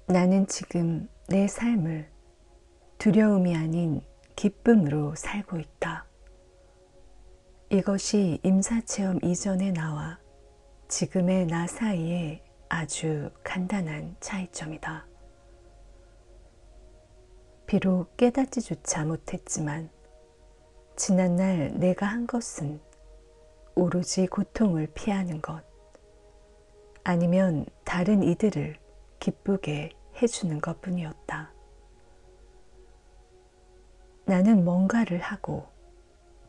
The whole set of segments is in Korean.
나는 지금 내 삶을 두려움이 아닌 기쁨으로 살고 있다. 이것이 임사체험 이전의 나와 지금의 나 사이의 아주 간단한 차이점이다. 비록 깨닫지조차 못했지만 지난날 내가 한 것은 오로지 고통을 피하는 것, 아니면 다른 이들을 기쁘게 해주는 것 뿐이었다. 나는 뭔가를 하고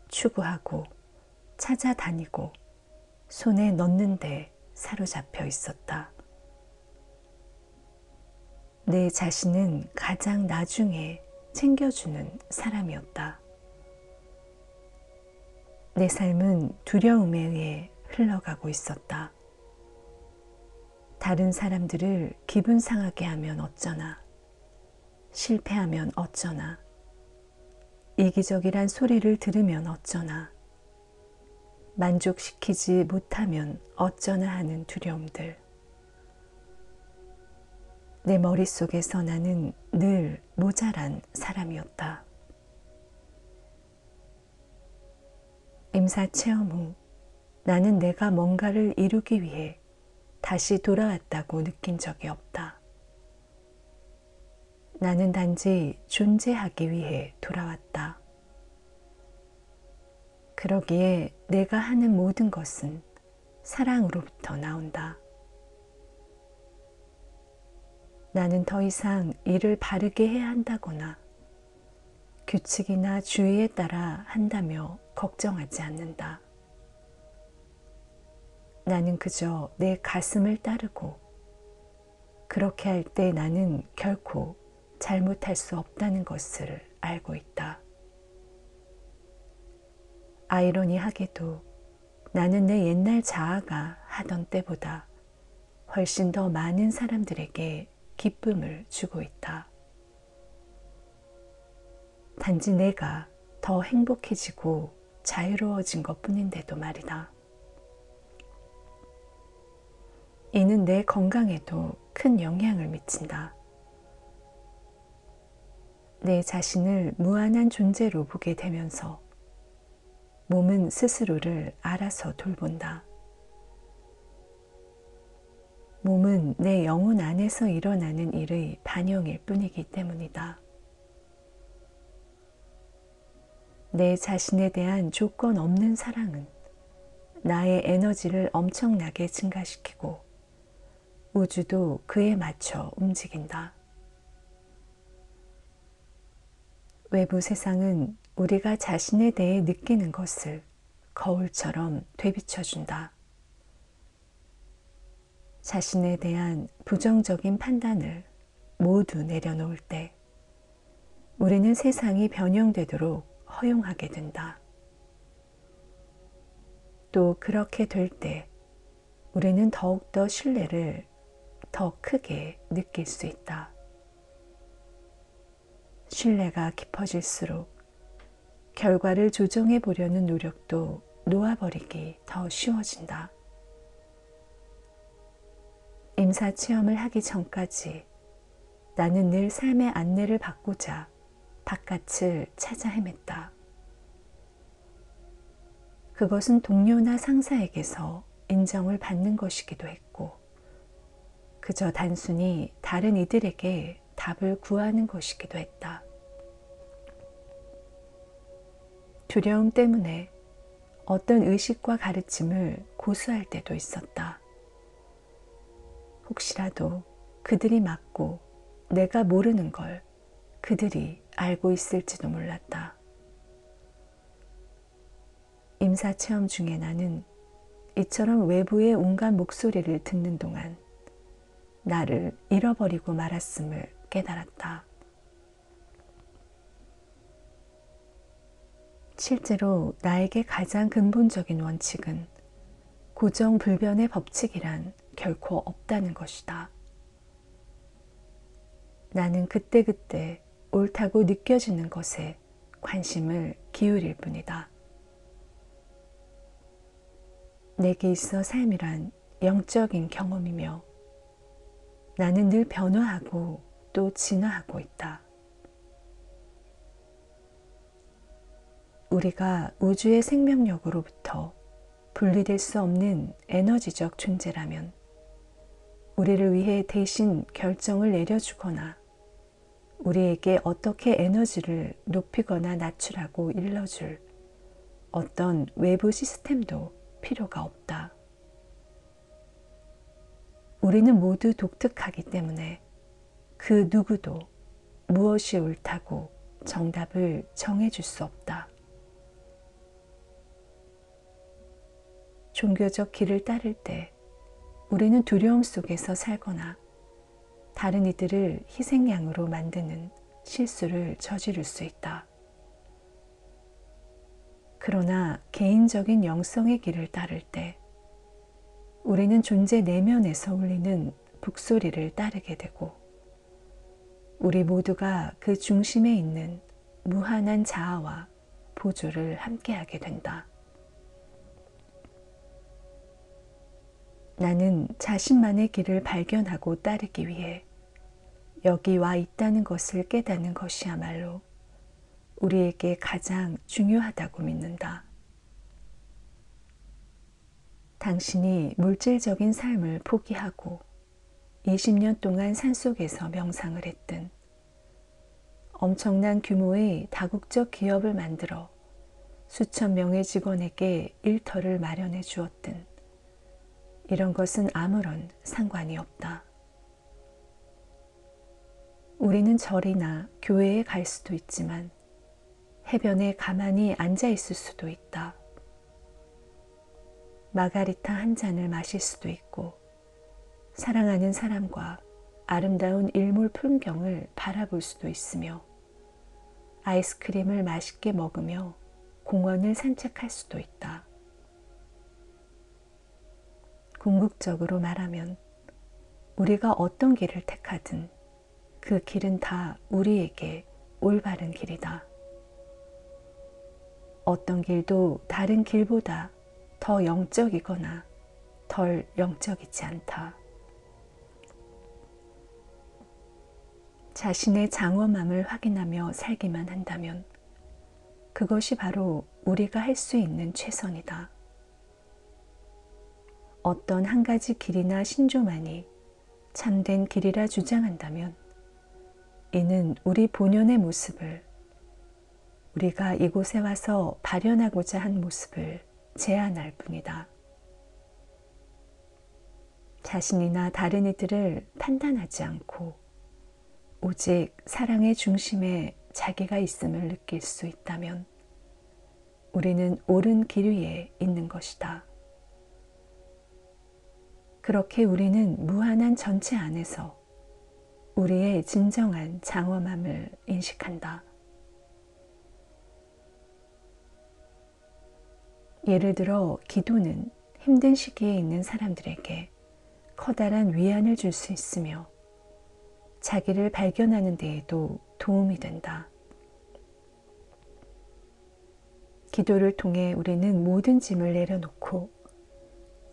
추구하고 찾아다니고 손에 넣는데 사로잡혀 있었다. 내 자신은 가장 나중에 챙겨주는 사람이었다. 내 삶은 두려움에 의해 흘러가고 있었다. 다른 사람들을 기분 상하게 하면 어쩌나, 실패하면 어쩌나, 이기적이란 소리를 들으면 어쩌나, 만족시키지 못하면 어쩌나 하는 두려움들. 내 머릿속에서 나는 늘 모자란 사람이었다. 임사체험 후 나는 내가 뭔가를 이루기 위해 다시 돌아왔다고 느낀 적이 없다. 나는 단지 존재하기 위해 돌아왔다. 그러기에 내가 하는 모든 것은 사랑으로부터 나온다. 나는 더 이상 일을 바르게 해야 한다거나 규칙이나 주의에 따라 한다며 걱정하지 않는다. 나는 그저 내 가슴을 따르고 그렇게 할 때 나는 결코 잘못할 수 없다는 것을 알고 있다. 아이러니하게도 나는 내 옛날 자아가 하던 때보다 훨씬 더 많은 사람들에게 기쁨을 주고 있다. 단지 내가 더 행복해지고 자유로워진 것 뿐인데도 말이다. 이는 내 건강에도 큰 영향을 미친다. 내 자신을 무한한 존재로 보게 되면서 몸은 스스로를 알아서 돌본다. 몸은 내 영혼 안에서 일어나는 일의 반영일 뿐이기 때문이다. 내 자신에 대한 조건 없는 사랑은 나의 에너지를 엄청나게 증가시키고 우주도 그에 맞춰 움직인다. 외부 세상은 우리가 자신에 대해 느끼는 것을 거울처럼 되비춰준다. 자신에 대한 부정적인 판단을 모두 내려놓을 때 우리는 세상이 변형되도록 허용하게 된다. 또 그렇게 될 때 우리는 더욱더 신뢰를 더 크게 느낄 수 있다. 신뢰가 깊어질수록 결과를 조정해 보려는 노력도 놓아버리기 더 쉬워진다. 임사체험을 하기 전까지 나는 늘 삶의 안내를 받고자 바깥을 찾아 헤맸다. 그것은 동료나 상사에게서 인정을 받는 것이기도 했고 그저 단순히 다른 이들에게 답을 구하는 것이기도 했다. 두려움 때문에 어떤 의식과 가르침을 고수할 때도 있었다. 혹시라도 그들이 맞고 내가 모르는 걸 그들이 알고 있을지도 몰랐다. 임사체험 중에 나는 이처럼 외부의 온갖 목소리를 듣는 동안 나를 잃어버리고 말았음을 깨달았다. 실제로 나에게 가장 근본적인 원칙은 고정불변의 법칙이란 결코 없다는 것이다. 나는 그때그때 옳다고 느껴지는 것에 관심을 기울일 뿐이다. 내게 있어 삶이란 영적인 경험이며 나는 늘 변화하고 또 진화하고 있다. 우리가 우주의 생명력으로부터 분리될 수 없는 에너지적 존재라면 우리를 위해 대신 결정을 내려주거나 우리에게 어떻게 에너지를 높이거나 낮추라고 일러줄 어떤 외부 시스템도 필요가 없다. 우리는 모두 독특하기 때문에 그 누구도 무엇이 옳다고 정답을 정해줄 수 없다. 종교적 길을 따를 때 우리는 두려움 속에서 살거나 다른 이들을 희생양으로 만드는 실수를 저지를 수 있다. 그러나 개인적인 영성의 길을 따를 때 우리는 존재 내면에서 울리는 북소리를 따르게 되고 우리 모두가 그 중심에 있는 무한한 자아와 보조를 함께하게 된다. 나는 자신만의 길을 발견하고 따르기 위해 여기 와 있다는 것을 깨닫는 것이야말로 우리에게 가장 중요하다고 믿는다. 당신이 물질적인 삶을 포기하고 20년 동안 산속에서 명상을 했든 엄청난 규모의 다국적 기업을 만들어 수천 명의 직원에게 일터를 마련해 주었든 이런 것은 아무런 상관이 없다. 우리는 절이나 교회에 갈 수도 있지만 해변에 가만히 앉아 있을 수도 있다. 마가리타 한 잔을 마실 수도 있고 사랑하는 사람과 아름다운 일몰 풍경을 바라볼 수도 있으며 아이스크림을 맛있게 먹으며 공원을 산책할 수도 있다. 궁극적으로 말하면 우리가 어떤 길을 택하든 그 길은 다 우리에게 올바른 길이다. 어떤 길도 다른 길보다 더 영적이거나 덜 영적이지 않다. 자신의 장엄함을 확인하며 살기만 한다면 그것이 바로 우리가 할 수 있는 최선이다. 어떤 한 가지 길이나 신조만이 참된 길이라 주장한다면 이는 우리 본연의 모습을, 우리가 이곳에 와서 발현하고자 한 모습을 제한할 뿐이다. 자신이나 다른 이들을 판단하지 않고 오직 사랑의 중심에 자기가 있음을 느낄 수 있다면 우리는 옳은 길 위에 있는 것이다. 그렇게 우리는 무한한 전체 안에서 우리의 진정한 장엄함을 인식한다. 예를 들어 기도는 힘든 시기에 있는 사람들에게 커다란 위안을 줄 수 있으며 자기를 발견하는 데에도 도움이 된다. 기도를 통해 우리는 모든 짐을 내려놓고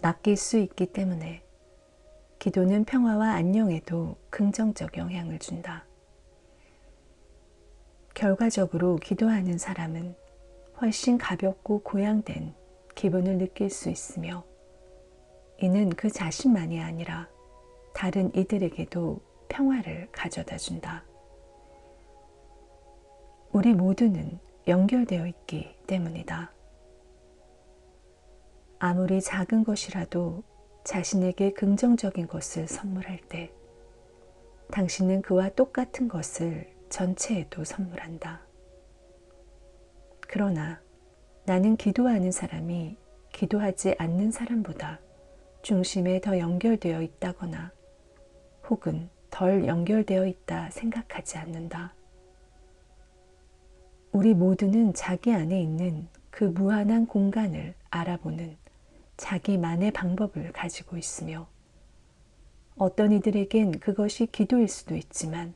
맡길 수 있기 때문에 기도는 평화와 안녕에도 긍정적 영향을 준다. 결과적으로 기도하는 사람은 훨씬 가볍고 고양된 기분을 느낄 수 있으며 이는 그 자신만이 아니라 다른 이들에게도 평화를 가져다 준다. 우리 모두는 연결되어 있기 때문이다. 아무리 작은 것이라도 자신에게 긍정적인 것을 선물할 때 당신은 그와 똑같은 것을 전체에도 선물한다. 그러나 나는 기도하는 사람이 기도하지 않는 사람보다 중심에 더 연결되어 있다거나 혹은 덜 연결되어 있다 생각하지 않는다. 우리 모두는 자기 안에 있는 그 무한한 공간을 알아보는 자기만의 방법을 가지고 있으며 어떤 이들에겐 그것이 기도일 수도 있지만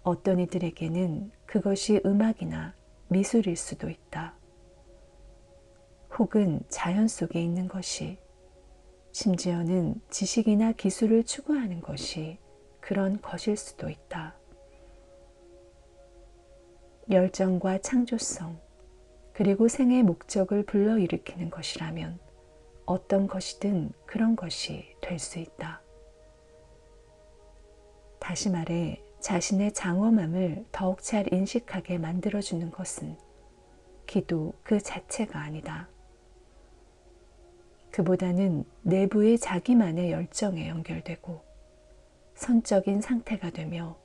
어떤 이들에게는 그것이 음악이나 미술일 수도 있다. 혹은 자연 속에 있는 것이 심지어는 지식이나 기술을 추구하는 것이 그런 것일 수도 있다. 열정과 창조성, 그리고 생의 목적을 불러일으키는 것이라면 어떤 것이든 그런 것이 될 수 있다. 다시 말해 자신의 장엄함을 더욱 잘 인식하게 만들어주는 것은 기도 그 자체가 아니다. 그보다는 내부의 자기만의 열정에 연결되고 선적인 상태가 되며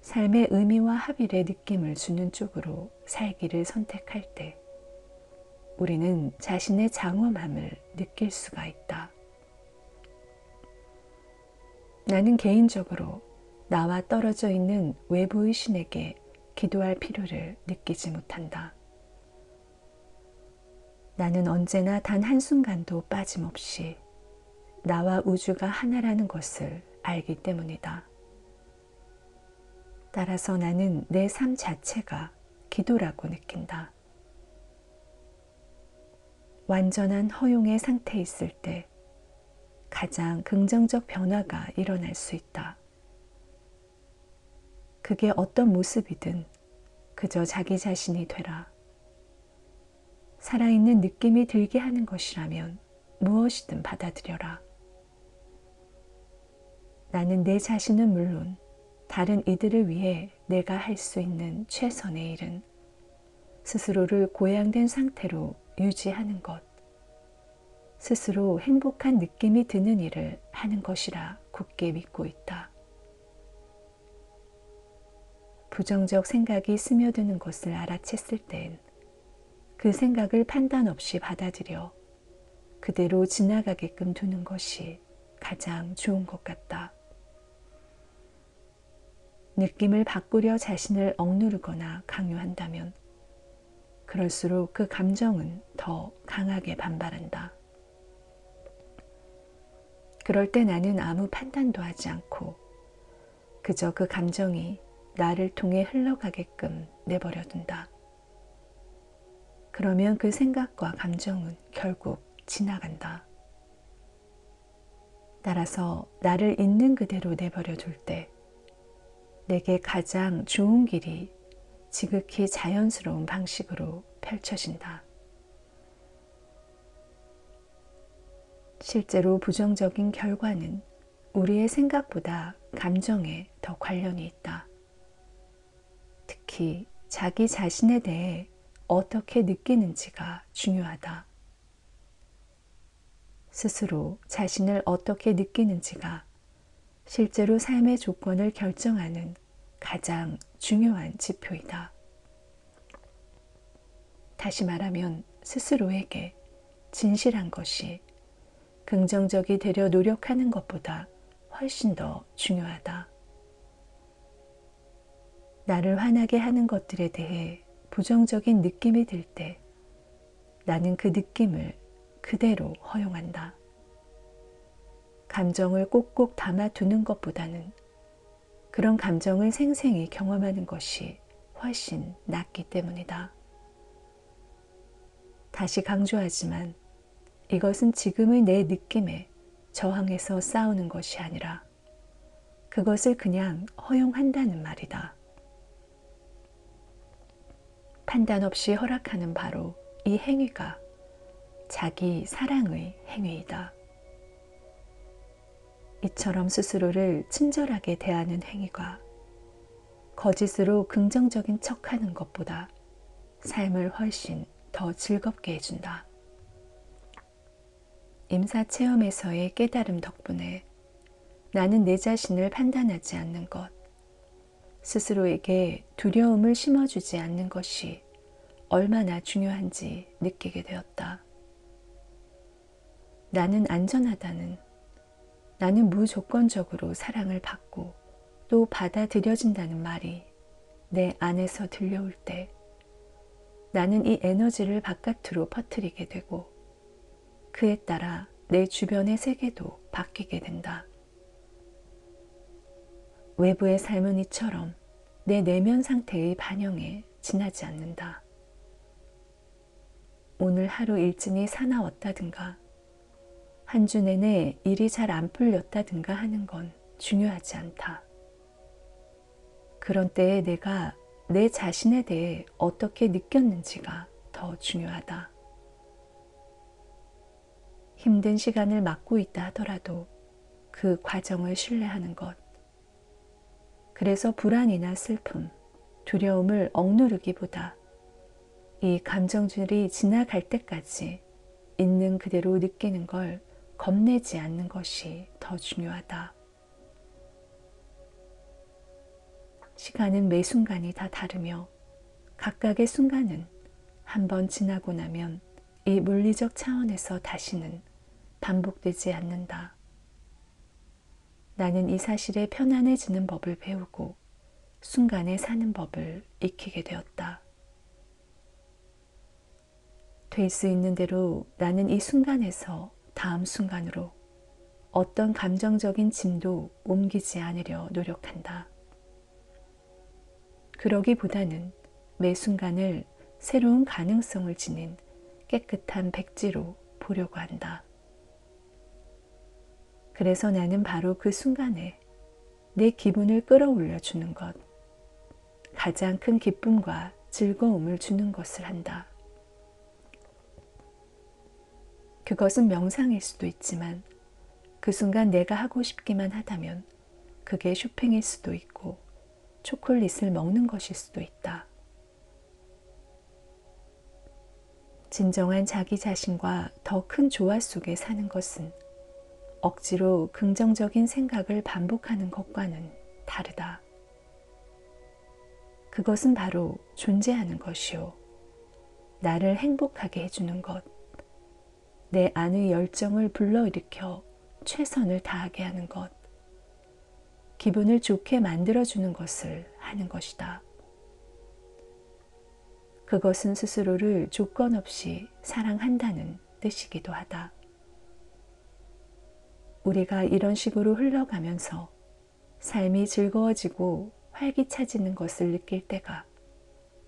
삶의 의미와 합일의 느낌을 주는 쪽으로 살기를 선택할 때 우리는 자신의 장엄함을 느낄 수가 있다. 나는 개인적으로 나와 떨어져 있는 외부의 신에게 기도할 필요를 느끼지 못한다. 나는 언제나 단 한순간도 빠짐없이 나와 우주가 하나라는 것을 알기 때문이다. 따라서 나는 내 삶 자체가 기도라고 느낀다. 완전한 허용의 상태에 있을 때 가장 긍정적 변화가 일어날 수 있다. 그게 어떤 모습이든 그저 자기 자신이 되라. 살아있는 느낌이 들게 하는 것이라면 무엇이든 받아들여라. 나는 내 자신은 물론 다른 이들을 위해 내가 할 수 있는 최선의 일은 스스로를 고양된 상태로 유지하는 것, 스스로 행복한 느낌이 드는 일을 하는 것이라 굳게 믿고 있다. 부정적 생각이 스며드는 것을 알아챘을 땐 그 생각을 판단 없이 받아들여 그대로 지나가게끔 두는 것이 가장 좋은 것 같다. 느낌을 바꾸려 자신을 억누르거나 강요한다면 그럴수록 그 감정은 더 강하게 반발한다. 그럴 때 나는 아무 판단도 하지 않고 그저 그 감정이 나를 통해 흘러가게끔 내버려둔다. 그러면 그 생각과 감정은 결국 지나간다. 따라서 나를 있는 그대로 내버려둘 때 내게 가장 좋은 길이 지극히 자연스러운 방식으로 펼쳐진다. 실제로 부정적인 결과는 우리의 생각보다 감정에 더 관련이 있다. 특히 자기 자신에 대해 어떻게 느끼는지가 중요하다. 스스로 자신을 어떻게 느끼는지가 실제로 삶의 조건을 결정하는 가장 중요한 지표이다. 다시 말하면 스스로에게 진실한 것이 긍정적이 되려 노력하는 것보다 훨씬 더 중요하다. 나를 화나게 하는 것들에 대해 부정적인 느낌이 들 때 나는 그 느낌을 그대로 허용한다. 감정을 꼭꼭 담아두는 것보다는 그런 감정을 생생히 경험하는 것이 훨씬 낫기 때문이다. 다시 강조하지만 이것은 지금의 내 느낌에 저항해서 싸우는 것이 아니라 그것을 그냥 허용한다는 말이다. 판단 없이 허락하는 바로 이 행위가 자기 사랑의 행위이다. 이처럼 스스로를 친절하게 대하는 행위가 거짓으로 긍정적인 척하는 것보다 삶을 훨씬 더 즐겁게 해준다. 임사체험에서의 깨달음 덕분에 나는 내 자신을 판단하지 않는 것, 스스로에게 두려움을 심어주지 않는 것이 얼마나 중요한지 느끼게 되었다. 나는 안전하다는, 나는 무조건적으로 사랑을 받고 또 받아들여진다는 말이 내 안에서 들려올 때 나는 이 에너지를 바깥으로 퍼뜨리게 되고 그에 따라 내 주변의 세계도 바뀌게 된다. 외부의 삶은 이처럼 내 내면 상태의 반영에 지나지 않는다. 오늘 하루 일진이 사나웠다든가 한 주 내내 일이 잘 안 풀렸다든가 하는 건 중요하지 않다. 그런 때에 내가 내 자신에 대해 어떻게 느꼈는지가 더 중요하다. 힘든 시간을 맞고 있다 하더라도 그 과정을 신뢰하는 것. 그래서 불안이나 슬픔, 두려움을 억누르기보다 이 감정들이 지나갈 때까지 있는 그대로 느끼는 걸 겁내지 않는 것이 더 중요하다. 시간은 매 순간이 다 다르며 각각의 순간은 한번 지나고 나면 이 물리적 차원에서 다시는 반복되지 않는다. 나는 이 사실에 편안해지는 법을 배우고 순간에 사는 법을 익히게 되었다. 될 수 있는 대로 나는 이 순간에서 다음 순간으로 어떤 감정적인 짐도 옮기지 않으려 노력한다. 그러기보다는 매 순간을 새로운 가능성을 지닌 깨끗한 백지로 보려고 한다. 그래서 나는 바로 그 순간에 내 기분을 끌어올려 주는 것, 가장 큰 기쁨과 즐거움을 주는 것을 한다. 그것은 명상일 수도 있지만 그 순간 내가 하고 싶기만 하다면 그게 쇼핑일 수도 있고 초콜릿을 먹는 것일 수도 있다. 진정한 자기 자신과 더 큰 조화 속에 사는 것은 억지로 긍정적인 생각을 반복하는 것과는 다르다. 그것은 바로 존재하는 것이요. 나를 행복하게 해주는 것. 내 안의 열정을 불러일으켜 최선을 다하게 하는 것. 기분을 좋게 만들어주는 것을 하는 것이다. 그것은 스스로를 조건 없이 사랑한다는 뜻이기도 하다. 우리가 이런 식으로 흘러가면서 삶이 즐거워지고 활기차지는 것을 느낄 때가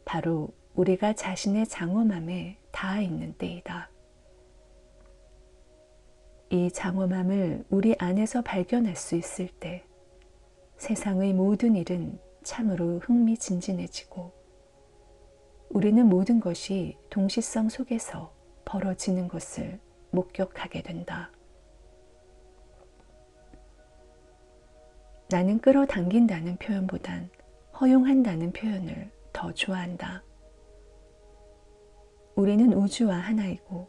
바로 우리가 자신의 장엄함에 닿아 있는 때이다. 이 장엄함을 우리 안에서 발견할 수 있을 때 세상의 모든 일은 참으로 흥미진진해지고 우리는 모든 것이 동시성 속에서 벌어지는 것을 목격하게 된다. 나는 끌어당긴다는 표현보단 허용한다는 표현을 더 좋아한다. 우리는 우주와 하나이고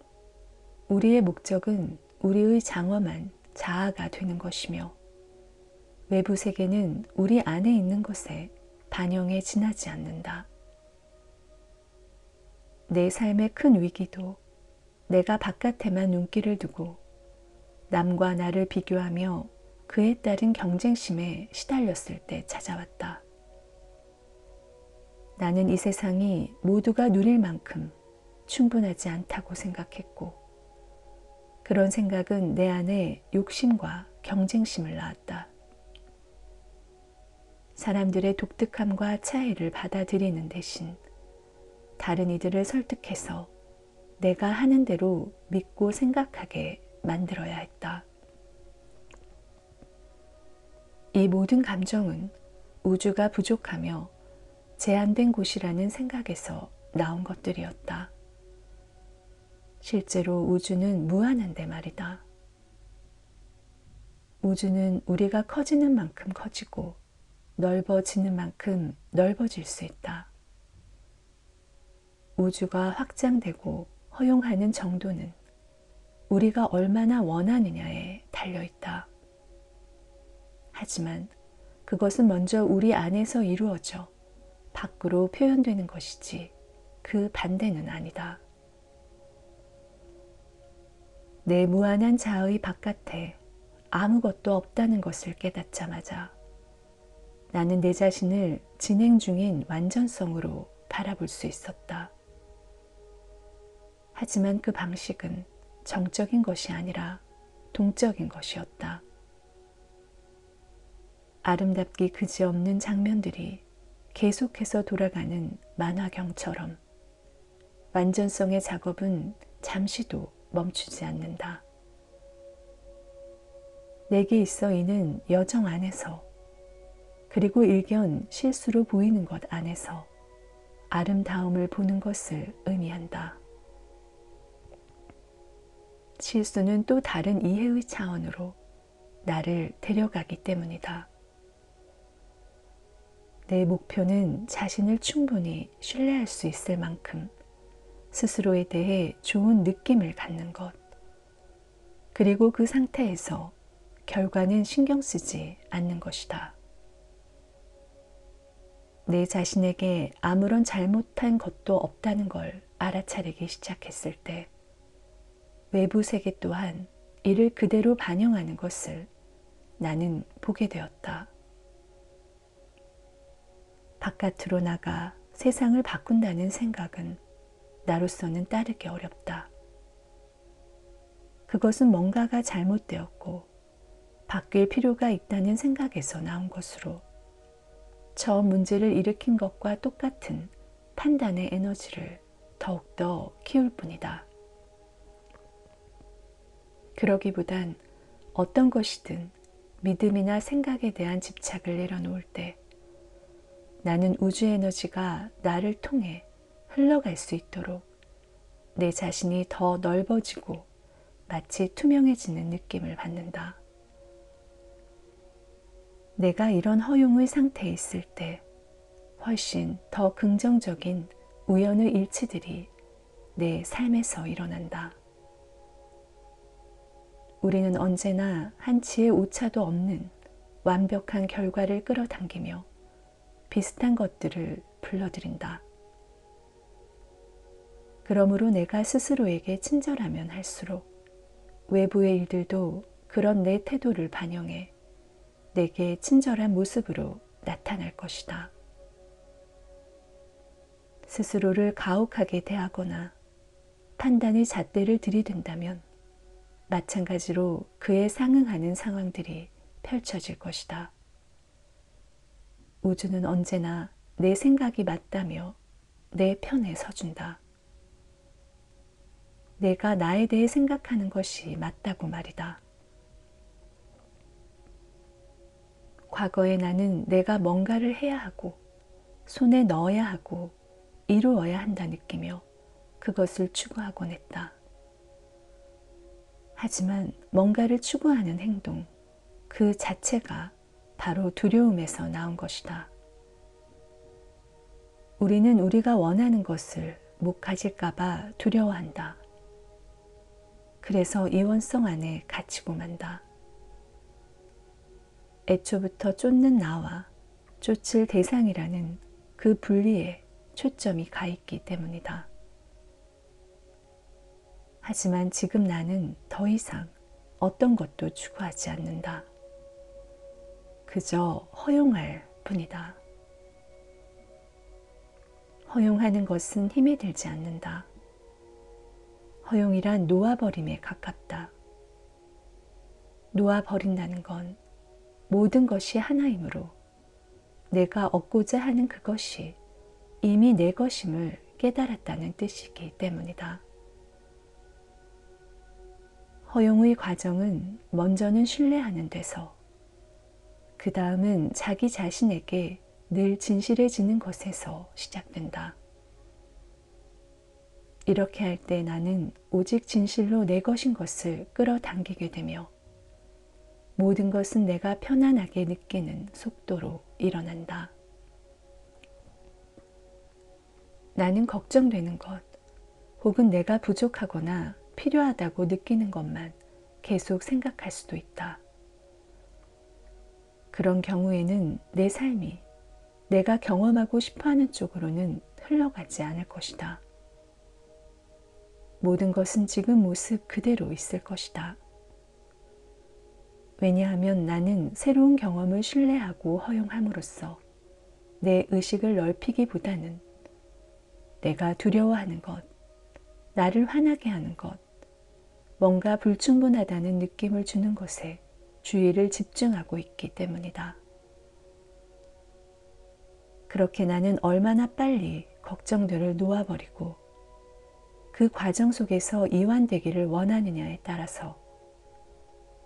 우리의 목적은 우리의 장엄한 자아가 되는 것이며 외부 세계는 우리 안에 있는 것에 반영해 지나지 않는다. 내 삶의 큰 위기도 내가 바깥에만 눈길을 두고 남과 나를 비교하며 그에 따른 경쟁심에 시달렸을 때 찾아왔다. 나는 이 세상이 모두가 누릴 만큼 충분하지 않다고 생각했고 그런 생각은 내 안에 욕심과 경쟁심을 낳았다. 사람들의 독특함과 차이를 받아들이는 대신 다른 이들을 설득해서 내가 하는 대로 믿고 생각하게 만들어야 했다. 이 모든 감정은 우주가 부족하며 제한된 곳이라는 생각에서 나온 것들이었다. 실제로 우주는 무한한데 말이다. 우주는 우리가 커지는 만큼 커지고 넓어지는 만큼 넓어질 수 있다. 우주가 확장되고 허용하는 정도는 우리가 얼마나 원하느냐에 달려있다. 하지만 그것은 먼저 우리 안에서 이루어져 밖으로 표현되는 것이지 그 반대는 아니다. 내 무한한 자아의 바깥에 아무것도 없다는 것을 깨닫자마자 나는 내 자신을 진행 중인 완전성으로 바라볼 수 있었다. 하지만 그 방식은 정적인 것이 아니라 동적인 것이었다. 아름답기 그지없는 장면들이 계속해서 돌아가는 만화경처럼 완전성의 작업은 잠시도 멈추지 않는다. 내게 있어 이는 여정 안에서, 그리고 일견 실수로 보이는 것 안에서 아름다움을 보는 것을 의미한다. 실수는 또 다른 이해의 차원으로 나를 데려가기 때문이다. 내 목표는 자신을 충분히 신뢰할 수 있을 만큼 스스로에 대해 좋은 느낌을 갖는 것, 그리고 그 상태에서 결과는 신경 쓰지 않는 것이다. 내 자신에게 아무런 잘못한 것도 없다는 걸 알아차리기 시작했을 때 외부 세계 또한 이를 그대로 반영하는 것을 나는 보게 되었다. 바깥으로 나가 세상을 바꾼다는 생각은 나로서는 따르기 어렵다. 그것은 뭔가가 잘못되었고 바뀔 필요가 있다는 생각에서 나온 것으로 저 문제를 일으킨 것과 똑같은 판단의 에너지를 더욱더 키울 뿐이다. 그러기보단 어떤 것이든 믿음이나 생각에 대한 집착을 내려놓을 때 나는 우주 에너지가 나를 통해 흘러갈 수 있도록 내 자신이 더 넓어지고 마치 투명해지는 느낌을 받는다. 내가 이런 허용의 상태에 있을 때 훨씬 더 긍정적인 우연의 일치들이 내 삶에서 일어난다. 우리는 언제나 한치의 오차도 없는 완벽한 결과를 끌어당기며 비슷한 것들을 불러들인다. 그러므로 내가 스스로에게 친절하면 할수록 외부의 일들도 그런 내 태도를 반영해 내게 친절한 모습으로 나타날 것이다. 스스로를 가혹하게 대하거나 판단의 잣대를 들이댄다면 마찬가지로 그에 상응하는 상황들이 펼쳐질 것이다. 우주는 언제나 내 생각이 맞다며 내 편에 서준다. 내가 나에 대해 생각하는 것이 맞다고 말이다. 과거에 나는 내가 뭔가를 해야 하고 손에 넣어야 하고 이루어야 한다 느끼며 그것을 추구하곤 했다. 하지만 뭔가를 추구하는 행동 그 자체가 바로 두려움에서 나온 것이다. 우리는 우리가 원하는 것을 못 가질까봐 두려워한다. 그래서 이원성 안에 갇히고 만다. 애초부터 쫓는 나와 쫓을 대상이라는 그 분리에 초점이 가 있기 때문이다. 하지만 지금 나는 더 이상 어떤 것도 추구하지 않는다. 그저 허용할 뿐이다. 허용하는 것은 힘이 들지 않는다. 허용이란 놓아버림에 가깝다. 놓아버린다는 건 모든 것이 하나이므로 내가 얻고자 하는 그것이 이미 내 것임을 깨달았다는 뜻이기 때문이다. 허용의 과정은 먼저는 신뢰하는 데서 그 다음은 자기 자신에게 늘 진실해지는 것에서 시작된다. 이렇게 할 때 나는 오직 진실로 내 것인 것을 끌어당기게 되며 모든 것은 내가 편안하게 느끼는 속도로 일어난다. 나는 걱정되는 것 혹은 내가 부족하거나 필요하다고 느끼는 것만 계속 생각할 수도 있다. 그런 경우에는 내 삶이 내가 경험하고 싶어하는 쪽으로는 흘러가지 않을 것이다. 모든 것은 지금 모습 그대로 있을 것이다. 왜냐하면 나는 새로운 경험을 신뢰하고 허용함으로써 내 의식을 넓히기보다는 내가 두려워하는 것, 나를 화나게 하는 것, 뭔가 불충분하다는 느낌을 주는 것에 주의를 집중하고 있기 때문이다. 그렇게 나는 얼마나 빨리 걱정들을 놓아버리고 그 과정 속에서 이완되기를 원하느냐에 따라서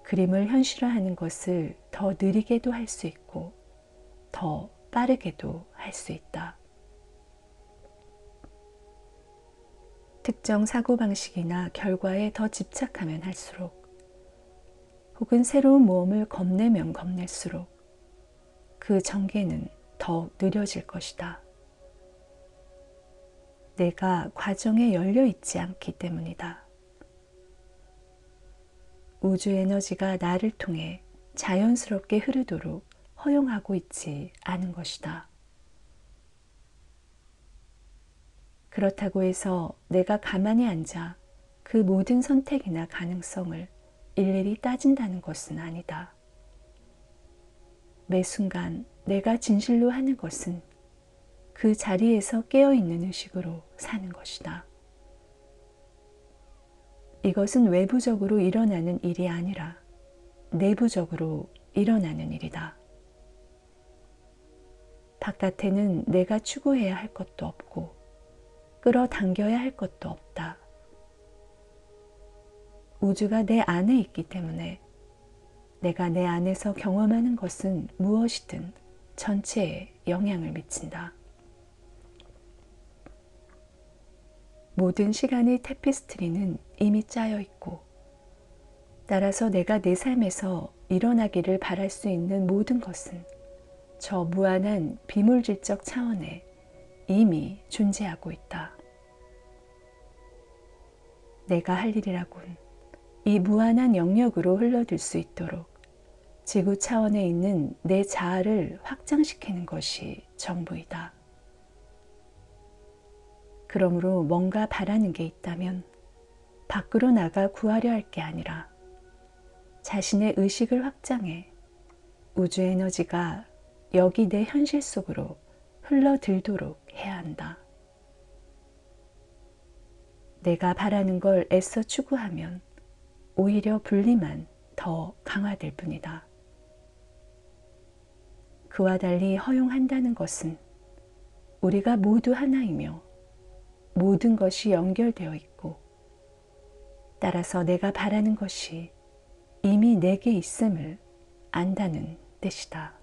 그림을 현실화하는 것을 더 느리게도 할 수 있고 더 빠르게도 할 수 있다. 특정 사고방식이나 결과에 더 집착하면 할수록, 혹은 새로운 모험을 겁내면 겁낼수록 그 전개는 더욱 느려질 것이다. 내가 과정에 열려 있지 않기 때문이다. 우주 에너지가 나를 통해 자연스럽게 흐르도록 허용하고 있지 않은 것이다. 그렇다고 해서 내가 가만히 앉아 그 모든 선택이나 가능성을 일일이 따진다는 것은 아니다. 매 순간 내가 진실로 하는 것은 그 자리에서 깨어있는 의식으로 사는 것이다. 이것은 외부적으로 일어나는 일이 아니라 내부적으로 일어나는 일이다. 바깥에는 내가 추구해야 할 것도 없고 끌어당겨야 할 것도 없다. 우주가 내 안에 있기 때문에 내가 내 안에서 경험하는 것은 무엇이든 전체에 영향을 미친다. 모든 시간의 테피스트리는 이미 짜여 있고, 따라서 내가 내 삶에서 일어나기를 바랄 수 있는 모든 것은 저 무한한 비물질적 차원에 이미 존재하고 있다. 내가 할 일이라곤 이 무한한 영역으로 흘러들 수 있도록 지구 차원에 있는 내 자아를 확장시키는 것이 전부이다. 그러므로 뭔가 바라는 게 있다면 밖으로 나가 구하려 할 게 아니라 자신의 의식을 확장해 우주 에너지가 여기 내 현실 속으로 흘러들도록 해야 한다. 내가 바라는 걸 애써 추구하면 오히려 분리만 더 강화될 뿐이다. 그와 달리 허용한다는 것은 우리가 모두 하나이며 모든 것이 연결되어 있고, 따라서 내가 바라는 것이 이미 내게 있음을 안다는 뜻이다.